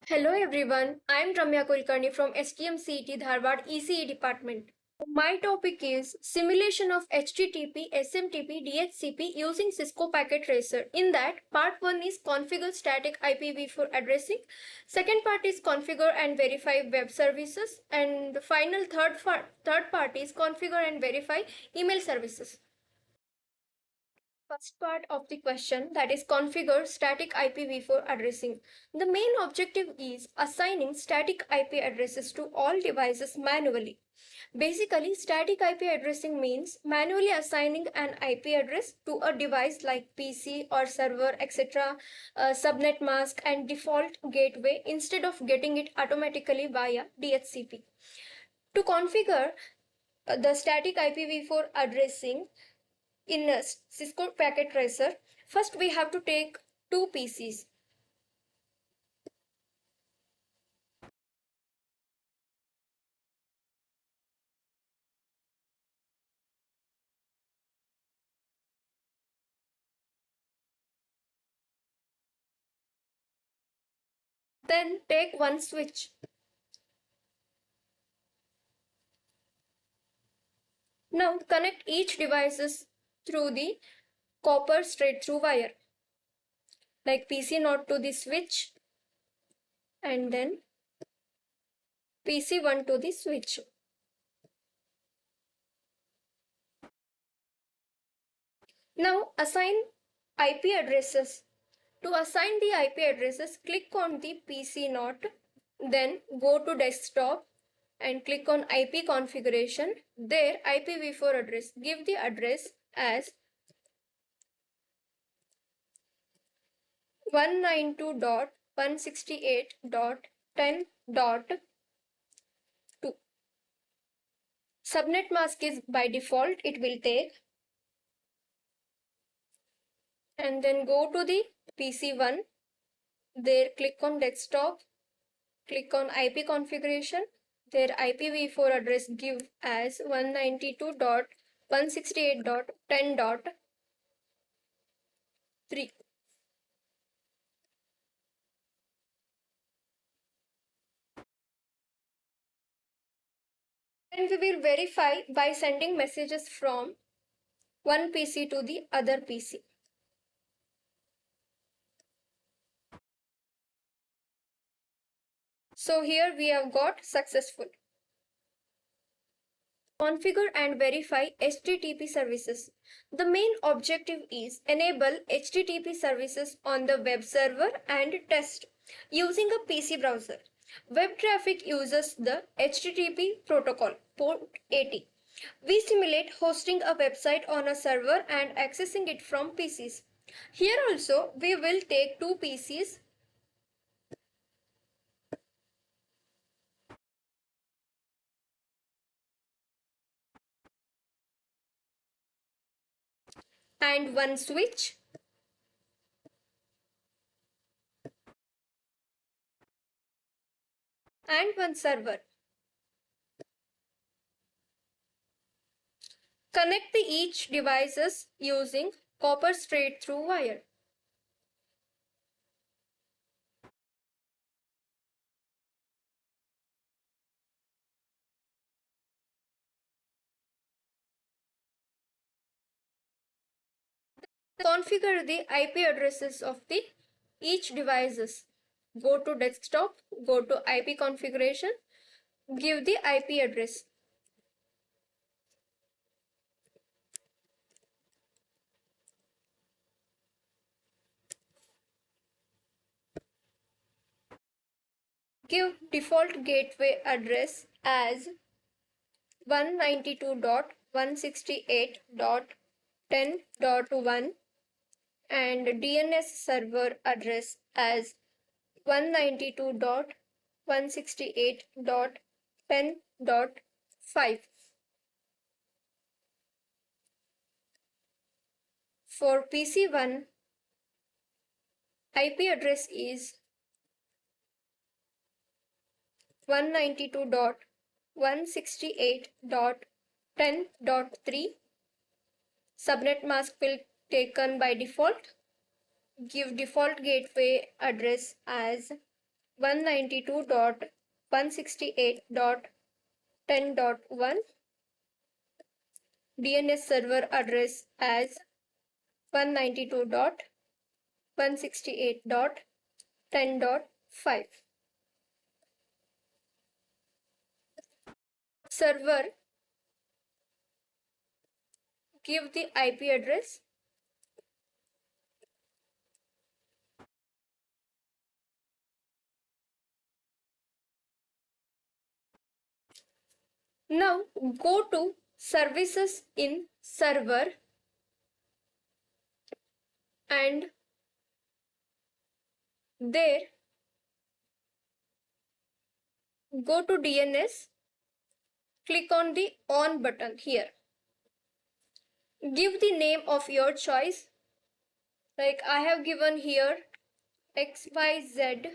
Hello everyone, I am Ramya Kulkarni from STMCET Dharwad ECE department. My topic is simulation of HTTP, SMTP, DHCP using Cisco Packet Tracer. In that, part 1 is configure static IPv4 addressing, second part is configure and verify web services, and the final third part is configure and verify email services. First part of the question, that is configure static IPv4 addressing. The main objective is assigning static IP addresses to all devices manually. Basically, static IP addressing means manually assigning an IP address to a device like PC or server, etc., subnet mask, and default gateway instead of getting it automatically via DHCP. To configure the static IPv4 addressing, in a Cisco Packet Tracer, first we have to take two PCs. Then take one switch. Now connect each devices through the copper straight through wire, like PC node to the switch and then PC1 to the switch. Now assign IP addresses. To assign the IP addresses, click on the PC node, then go to desktop and click on IP configuration. There IPv4 address. Give the address as 192.168.10.2. Subnet mask is by default, it will take. And then go to the PC1. There click on desktop, click on IP configuration. Their IPv4 address give as 192.168.10.3. And we will verify by sending messages from one PC to the other PC. So here we have got successful. Configure and verify HTTP services. The main objective is enable HTTP services on the web server and test using a PC browser. Web traffic uses the HTTP protocol port 80. We simulate hosting a website on a server and accessing it from PCs. Here also we will take two PCs and one switch and one server. Connect the each devices using copper straight through wire. Configure the IP addresses of the each devices. Go to desktop, go to IP configuration, give the IP address. Give default gateway address as 192.168.10.1 and DNS server address as 192.168.10.5. For PC1, IP address is 192.168.10.3. Subnet mask will taken by default. Give default gateway address as 192.168.10.1, DNS server address as 192.168.10.5. Server give the IP address. Now go to services in server and there go to DNS, click on the on button here. Give the name of your choice, like I have given here xyz.com.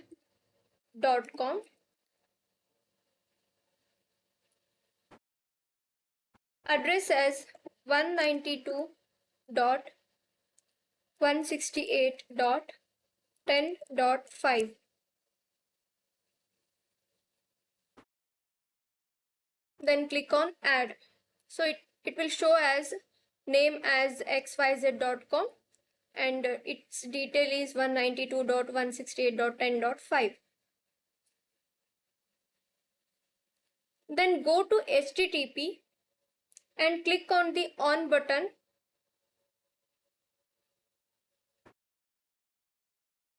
Address as 192.168.10.5. Then click on add. So it will show as name as xyz.com and its detail is 192.168.10.5. Then go to HTTP and click on the on button.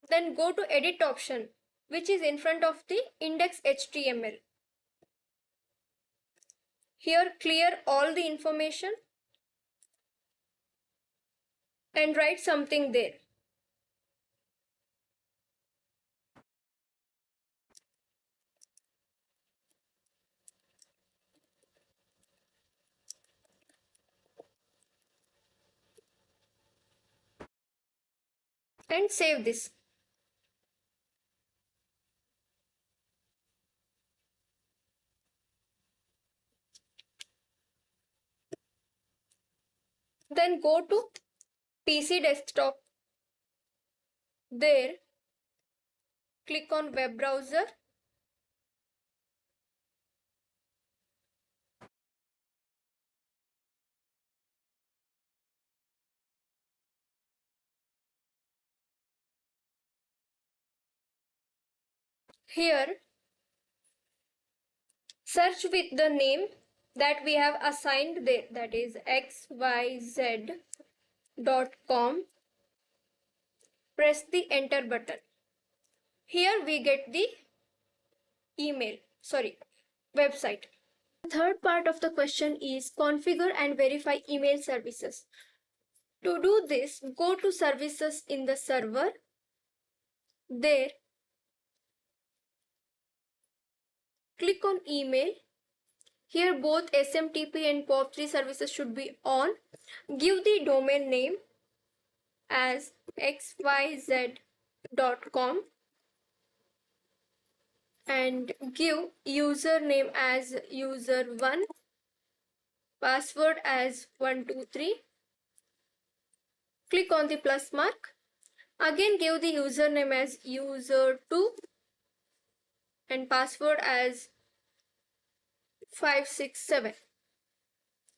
Then go to edit option, which is in front of the index HTML. Here clear all the information and write something there. And save this. Then go to PC desktop. There click on web browser. Here search with the name that we have assigned there, that is xyz.com. Press the enter button. Here we get the website. The third part of the question is configure and verify email services. To do this, go to services in the server. There click on email. Here both SMTP and POP3 services should be on. Give the domain name as xyz.com and give username as user1, password as 123. Click on the plus mark. Again give the username as user2 and password as 567.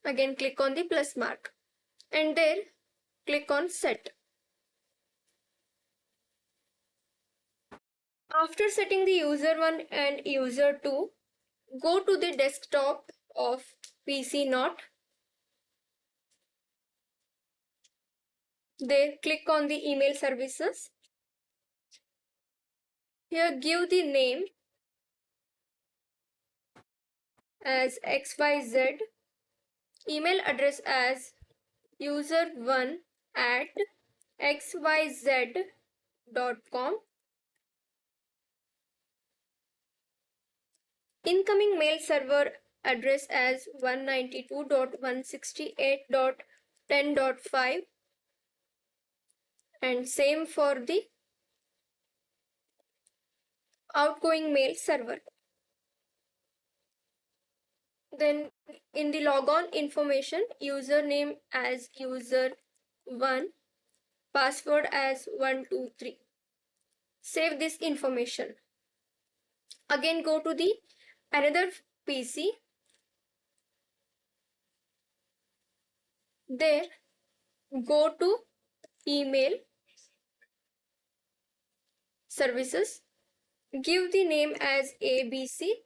Again click on the plus mark and there click on set. After setting the user1 and user2, go to the desktop of PC Not. There click on the email services. Here give the name as XYZ, email address as user1 at xyz.com, incoming mail server address as 192.168.10.5 and same for the outgoing mail server. Then in the logon information, username as user1, password as 123. Save this information. Again go to the another PC. There go to email services. Give the name as ABC.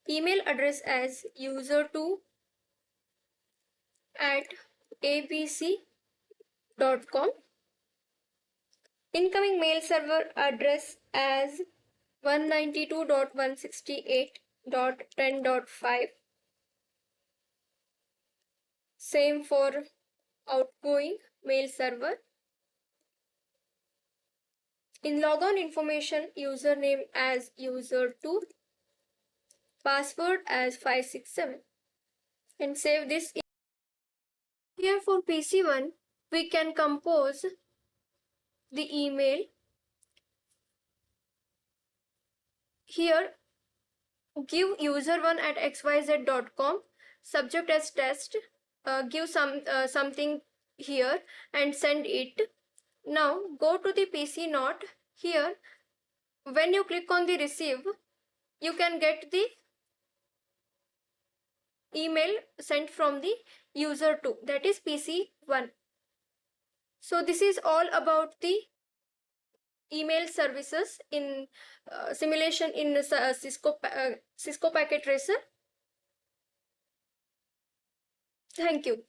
Email address as user2 at abc.com. Incoming mail server address as 192.168.10.5. Same for outgoing mail server. In logon information, username as user2, password as 567, and save this. Here for PC1, we can compose the email. Here, give user1 at xyz.com, subject as test, give something here and send it. Now go to the PC note. Here, when you click on the receive, you can get the email sent from the user2, that is PC1. So this is all about the email services in simulation in Cisco Packet Tracer. Thank you.